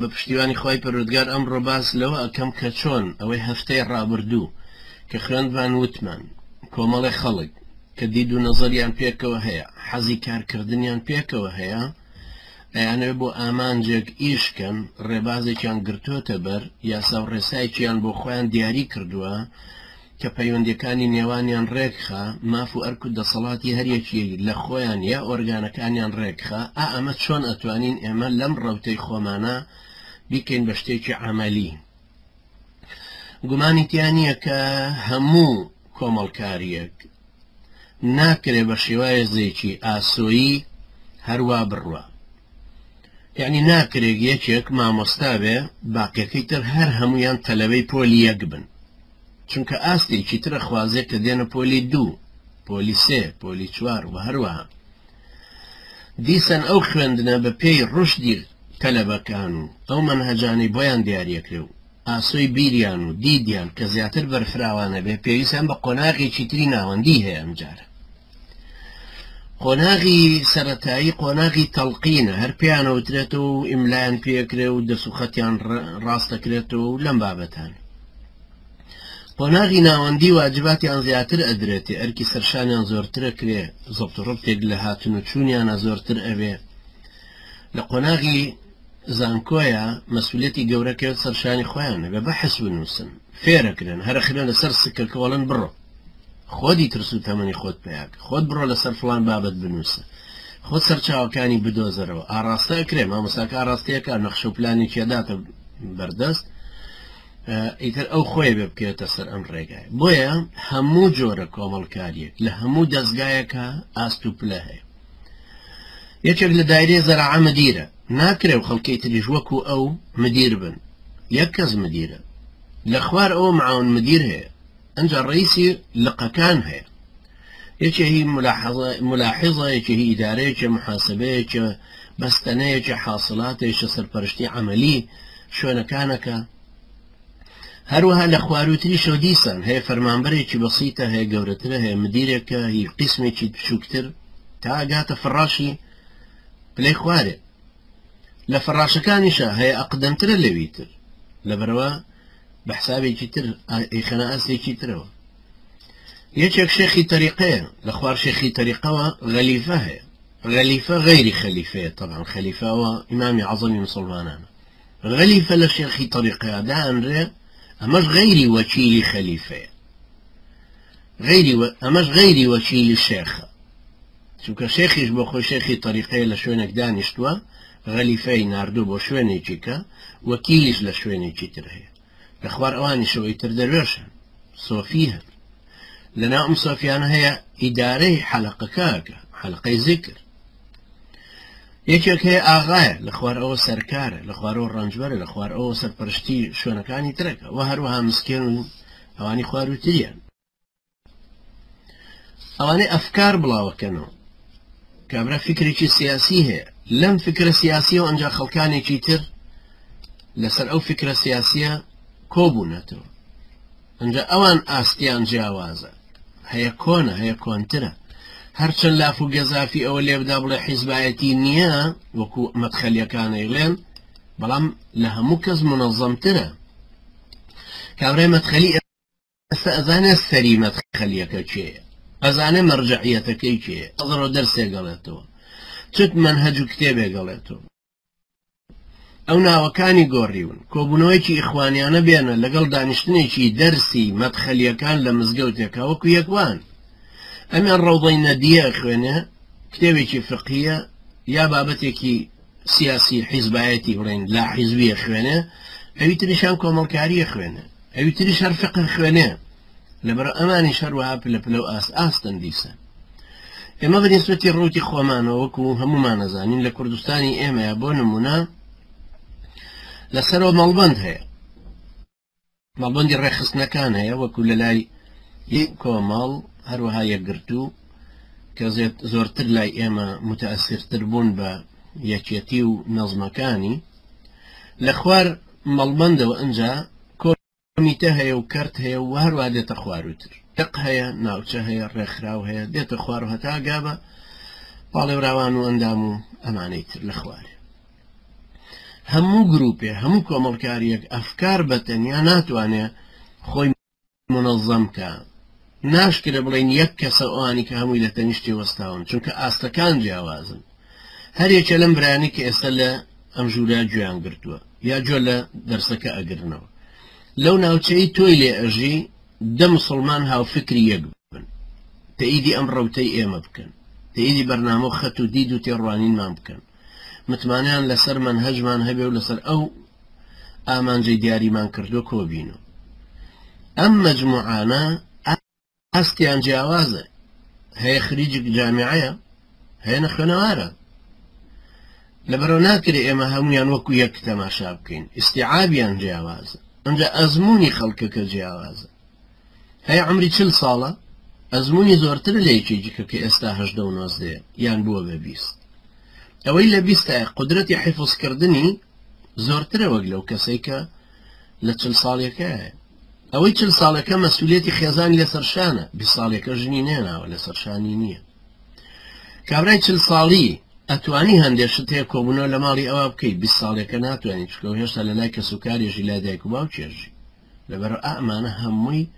بە پشتیوانی خۆی پەروەردگار ئەمڕۆ باس لەوە ئەکەم کە چۆن ئەوەی هەفتەی ڕابردوو کە خوێندمان وتمان کۆمەڵی خەڵک کە دید و نەزەریان پێکەوە هەیە حەزی کارکردنیان پێکەوە هەیە ئەیانەوێ بۆ ئامانجێک ئیشکەن ڕێبازێکیان گرتوۆتە بەر یاسا و ڕێسایەکیان بۆ خۆیان دیاری کردووە کە پەیوەندیەکانی نێوانیان ڕێکخا ماف و ئەرک و دەسەڵاتی هەریەکی لە خۆیان یا ئۆرگانەکانیان ڕێکخا ئەمە چۆن ئەتوانین ئێمە لەم ڕەوتەی خۆمانە بیکەین بە شتێکی عملی گومانی تیانە کە هەموو کۆمەڵکاریەک ناکرێ بە شێوایەزێکی ئاسۆیی هەروە بڕوە یعنی ناکرێت یەکێک مامۆستا بێ باقیەکەی تر هەر هەمویان تەلەبەی پۆلی یەک بن چونکە ئاستێکی ترە خوازێک کە دێنە پۆلی 2 پۆلی 3 پۆلی 4 و هەروەها دیسان ئەو خوێندنە بە پێی ڕشدی تەلەبەکان و ئەو مەنهەجانەی بۆیان دیارەکرێ و ئاسۆی بیریان و دیدیان کە زیاتر بەرفراوانە بێ پێویستیان بە قۆناغێکی تری ناوەندی هەیە ئەمجارە قۆناغی سەرەتایی قۆناغی تەڵقینە هەر پێیانەوترێتەوە و ئیملایان پێکرێ و دەسوخەتیان ڕاستەکرێتەوە و لەم بابەتان قۆناغی ناوەندی واجباتیان زیاتر ئەدرێتێ ئەرکی سەرشانیان زۆرترە کرێ زەبت و ڕبتێک لە هاتن و چوونیانە زۆرتر ئەوێ لە قۆناغی زانکۆیە مەسئولەتی گەورەکەوێت سەرشانی خۆیانە بە بەحس بنووسن فێرەکرن هەرەخرێن لەسەر سکەکەوەڵن بڕۆ خۆدی ترس و تەمەنی خۆت پێیاک خۆت بڕۆ لەسەر فڵان بابەت بنووسە خۆت سەرچاوەکانی بدۆزەرەوە ئاراستە ئەکرێ مامۆستاکە ئاراستەیەکە نەخشە و پلانی چێداتە بەردەست ئیتر ئەو خۆی بێ بکێتە سەر ئەم ڕێگای بۆیە هەموو جۆرە کۆمەڵکاریەک لە هەموو دەستگایەکە ئاست و پلە هەیە یەکێک لە دایرێ زەراعە مدیرە ناکرێ و خەڵکەی تریژ وەکو ئەو مدیر بن یەک کەس مدیرە لە خوار ئەوە معاون مدیر هەیە ئەنجا ڕئیسی لقەکان هەیە یەکێکی ملاحظە یەکێکی ئیدارەیەکە محاسبەیەکە بەستەنەیەکە حاصلاتێکە سەرپەرشتی عەمەلی شوێنەکانەکە هەروەها لە خواروتری شۆ دیسان هەیە فەرمانبەرێکی بەسیتە هەیە گەورەترە هەیە مدیرێکە هی قسمێکی بچووکتر تا ئەگاتە فڕاشی پلەی خوارێ لە فڕاشەکانیشە هەیە ئەقدەمترە لەویتر لەبەرەوە بە حسابێکی تر ئیخەنە ئەستێکی ترەوە یەکێک شێخی تەریقەیە لە خوار شێخی تەریقەوە غەلیفە هەیە غەلیفە غەیری خەلیفەیە طبعا خەلیفەوە ئیمامی عەزەمی مسلمانانە غەلیفە لە شێخی تەریقەیە دائەنرێ ئەمەش غەیری وەکیلی خەلیفەیە ئەمەش غەیری وەکیلی شێخە چونکە شێخیش بۆ خۆی شێخی تەریقەیە لە شوێنێک دانیشتووە غەلیفەی ناردوو بۆ شوێنێکی کە وەکیلیش لە شوێنێکی تر هەیە لە خوار ئەوانی شەوەی تر دەروێشن سۆفی هەن لەناو ئەم سۆفیانە هەیە ئیدارەی حەلەقەکەکە حەلقەی زیکر یەکێک هەیە ئاغایە لە خوار ئەوە سەرکارە لە خوارەوە ڕەنجبەرە لە خوار ئەوە سەرپەرشتی شوێنەکانی ترەکە و هەروەها مسکێن و ئەوانی خواروتریان ئەوانەی ئەفکار بڵاوەکەنەوە کابرا فکرێکی سیاسی هەیە لەم فکرە سیاسیەوە ئەنجا خەڵکانێکی تر لەسەر ئەو فکرە سیاسیە کۆبوونەتەوە ئەنجا ئەوان ئاستیان جیاوازە هەیە کۆنە هەیە کۆنترە هەرچەند لاف و گەزافی ئەوە لێبدا بڵێ حیزبایەتی نییە وەکو مەدخەلیەکانەی لێن بەڵام لە هەموو کەس منەظەمترە کابرای مەدخەلی ئێستا ئەزانێت سەری مەدخەلیەکە چێیە ئەزانێ مەرجعیەتەکەی چێیە ئەزڕۆ دەرسێ گەڵێتەوە چت مەنهەج و کتێبێ گەڵێتەوە ئەو ناوەکانی گۆڕیون کۆبوونەوەیکی ئیخوانیانە بێنە لەگەڵ دانیشتنێکی دەرسی مەدخەلیەکان لە مزگەوتێکە وەکو یەکوان ئەمیان ڕەوضەی نەدیە خوێنێ کتێبێکی فقهیە یا بابەتێکی سیاسی حیزبایەتی بڵێن لا حیزبیە خوێنێ ئەوی تریشان کۆمەڵکاریە خوێنێ ئەوی تریش هەر فقه خوێنێ لەبەر ئەمانی شەروەها پلە پلە و ئاستن دیسان ئێمە بەنسبەتی ڕووتی خۆمانەوە وەکو هەمومان نەزانین لە کوردستانی ئێمەیە بۆ نمونە لەسەرەوە مەڵبەند هەیە مەڵبەندی ڕێخستنەکان هەیە وەکو لە لای کۆمەڵ هەروەها یەکگرتوو کە زۆرتر لای ئێمە متەئەسیرتر بوون بە یەکێتی و نەزمەکانی لە خوار مەڵبەندەوە ئەنجا کۆمیتە هەیە و کەرت هەیە و هەروە دێتە خواروتر دق هەیە ناوچە هەیە ڕێکخراو هەیە دێتە خوار و هەتا گابە پاڵێوراوان و ئەندام و ئەمانەی تر لە خوارێ هەموو گروپێ هەموو کۆمەڵکاریەک ئەفکار بەتەنیا ناتوانێت خۆی منەظەمکە ناشکرە بڵێن یەک کەسە ئەوانی کە هەمووی لە تەنیشتی وەستاون چونکە ئاستەکان جیاوازن هەرێکە لەم برانی کە ئێستا لە ئەم ژوورە گوێیان گرتووە یا جۆ لە دەرسەکە ئەگرنەوە لەو ناوچەی تۆی لێ ئەژی دە مسلمان هاوفکری یەک بن تەئیدی ئەم ڕەوتەی ئێمە بکەن تەئیدی بەرنامە و خەت و دید و تێڕوانینمان بکەن متمانیان لەسەر منهەجمان هەبێ و لەسەر ئەو ئامانجەی دیاریمان کردو کۆبینەوە ئەم مەجموعانە ئاستیان جیاوازە هەیە خریجێک جامیعەیە هەیە نەخوێنەوارە لەبەرەوە ناکرێ ئێمە هەمویان وەکو یەک تەماشا بکەین ئیستیعابیان جیاوازە ئەنجا ئەزمموی خەڵکەکە جیاوازە هەیە عمری 40 ساڵە ئەزمموی زۆرتر لە یەکێکیکە کە ئێستا 19 یان بووە بە 20 ئەوەی لە 20 قدرەتی حیفظکردنی زۆرترە وەک لەو کەسەی کە لە 40 ساڵێکە ئەوەی 40 ساڵەکە مەسئولیەتی خێزانی لەسەر شانە 20 ساڵێکە ژنی نێناوە لەسەر شانی نییە کابرای 40 ساڵی ئەتوانی هەندێک شت هەیە کۆبوونەوە لە ماڵی ئەوە بکەیت 20 ساڵێکە ناتوانێت چکە هێشتا لە لای کەسوکاریێژی لای دایک و باوکێژی لەبەرەوە ئەمانە هەمووی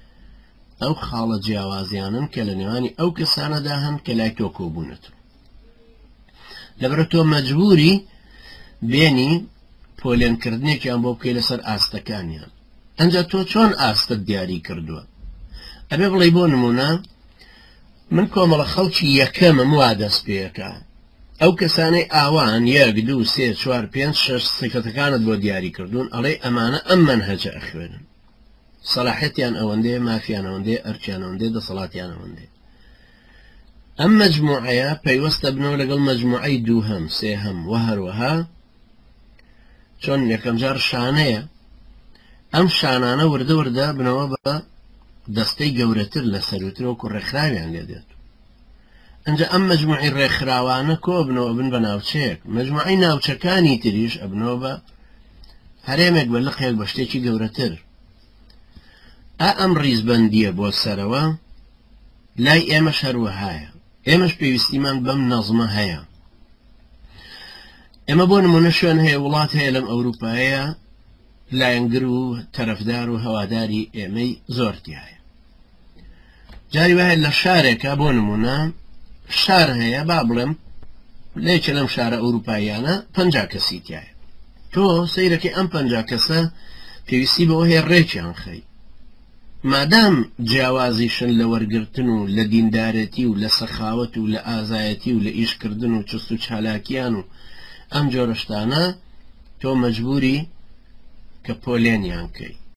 ئەو خاڵە جیاوازیانن کە لە نێوانی ئەو کەسانەدا هەن کە لای تۆ کۆبوونەتەوە لەبەرەوە تۆ مەجبوری بێنی پۆلێنکردنێکیان بۆ بکەی لەسەر ئاستەکانیان ئەنجا تۆ چۆن ئاستت دیاری کردووە ئەبێ بڵێ بۆ نمونە من کۆمەڵە خەڵکی یەکەمم وا دەست پێەکە ئەو کەسانەی ئاوان 1 2 3 4 5 6 سیفەتەکانت بۆ دیاری کردوون ئەڵێ ئەمانە ئەم منهەجە ئەخوێنن سەلاحەتیان ئەوەندەیە مافیان ئەوەندەیە ئەرچیان ئەوەندەیە دەسەڵاتیان ئەوەندەیە ئەم مەجموعەیە پەیوەستە بنەوە لەگەڵ مەجموعەی دووهەم سێهەم و هەروەها چۆن یەکەم جار شانەیە ئەم شانانە وردە وردە بنەوە بە دەستەی گەورەتر لە سەروترەوە و ڕێکخراویان لێ دێت ئەنجا ئەم مەجموعی ڕێکخراوانە کۆ بنەوە بن بە ناوچەیەک مەجموعەی ناوچەکانی تریش ئەبنەوە بە هەرێمێک بە لقێک بە شتێکی گەورەتر ئەم ڕیزبەندیە بۆ سەرەوە لای ئێمەش هەروەهایە ئێمەش پێویستیمان بەم نەزمە هەیە ئێمە بۆ نمونە شوێن هەیە وڵات هەیە لەم ئەوروپایە لایەنگر و تەرەفدار و هەواداری ئێمەی زۆرتی هەیە جاری وایە لە شارێکە بۆ نمونە شار هەیە با بڵێم لێکە لەم شارە ئەوروپاییانە 50 کەسی تایە تۆ سەیرەکەی ئەم 50 کەسە پێویستی بەوە هەیە ڕێکیان خەی مادام جیاوازیشن لە وەرگرتن و لە دیندارەتی و لە سەخاوەت و لە ئازایەتی و لە ئیشکردن و چست و چالاکیان و ئەم جۆرەشتانە تۆ مەجبوری کە پۆلێنیان کەی